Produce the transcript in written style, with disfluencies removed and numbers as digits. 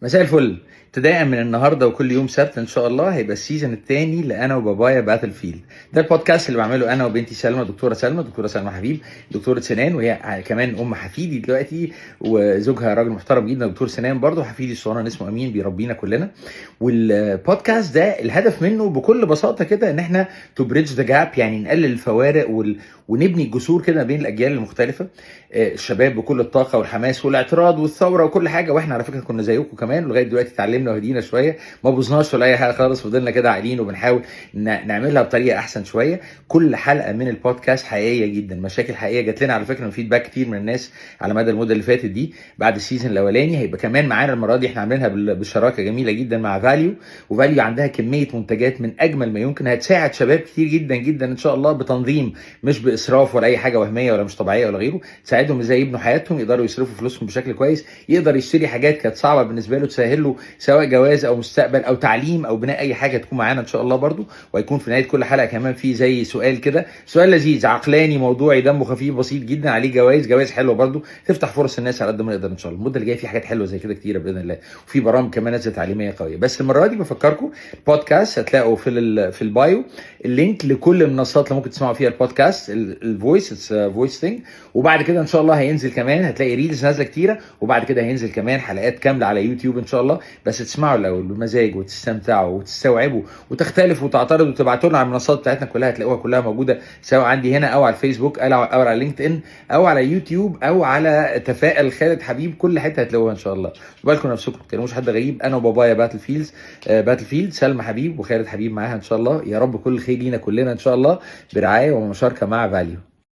مساء الفل. ابتداء من النهارده وكل يوم سبت ان شاء الله هيبقى السيزون الثاني لانا وبابايا باتل فيلد. ده البودكاست اللي بعمله انا وبنتي سلمى، دكتوره سلمى حبيب، دكتوره سنان، وهي كمان ام حفيدي دلوقتي، وزوجها راجل محترم جدا دكتور سنان برضه. حفيدي الصغير اسمه امين بيربينا كلنا. والبودكاست ده الهدف منه بكل بساطه كده ان احنا تو بريدج ذا جاب، يعني نقلل الفوارق ونبني جسور كده بين الاجيال المختلفه. الشباب بكل الطاقه والحماس والاعتراض والثوره وكل حاجه، واحنا على فكره كنا زيكم كمان لغايه دلوقتي، اتعلمنا وهدينا شويه، ما بوظناش ولا اي حاجه خالص، فضلنا كده عاقلين وبنحاول نعملها بطريقه احسن شويه. كل حلقه من البودكاست حقيقيه جدا، مشاكل حقيقيه جات لنا على فكره من فيدباك كتير من الناس على مدى المده اللي فاتت دي. بعد السيزون الاولاني هيبقى كمان معانا المره دي، احنا عاملينها بالشراكه جميله جدا مع فاليو، وفاليو عندها كميه منتجات من اجمل ما يمكن، هتساعد شباب كتير جدا جدا ان شاء الله بتنظيم، مش باسراف ولا اي حاجه وهميه ولا مش طبيعيه ولا غيره. تساعدهم ازاي يبنوا حياتهم، يقدروا يصرفوا فلوسهم بشكل كويس، يقدر يشتري حاجات كانت صعبه بالنسبه له تسهل له، سواء جواز او مستقبل او تعليم او بناء اي حاجه، تكون معانا ان شاء الله برضو. وهيكون في نهايه كل حلقه كمان في زي سؤال كده، سؤال لذيذ عقلاني موضوعي دمه خفيف بسيط جدا، عليه جوائز حلوه برضو تفتح فرص الناس على قد ما نقدر ان شاء الله. المده اللي جايه في حاجات حلوه زي كده كتيره باذن الله، وفي برامج كمان نازله تعليميه قويه. بس المره دي بفكركم، بودكاست هتلاقوا في البايو اللينك لكل المنصات اللي ممكن تسمعوا فيها البودكاست، الفويس فويس ثينج. وبعد كده ان شاء الله هينزل كمان، هتلاقي ريلز نازله كتيره، وبعد كده هينزل كمان حلقات كامله على يوتيوب ان شاء الله. بس تسمعوا الاول بمزاج وتستمتعوا وتستوعبوا وتختلفوا وتعترضوا وتبعتوا لنا على المنصات بتاعتنا كلها، هتلاقوها كلها موجوده، سواء عندي هنا او على الفيسبوك او على لينكد ان او على يوتيوب او على تفائل خالد حبيب، كل حته هتلاقوها ان شاء الله. بالكم نفسكم، ما تكلموش حد غريب. انا وبابايا باتل فيلد، سلمى حبيب وخالد حبيب معاها ان شاء الله. يا رب كل خير لينا كلنا ان شاء الله، برعايه ومشاركه مع فاليو.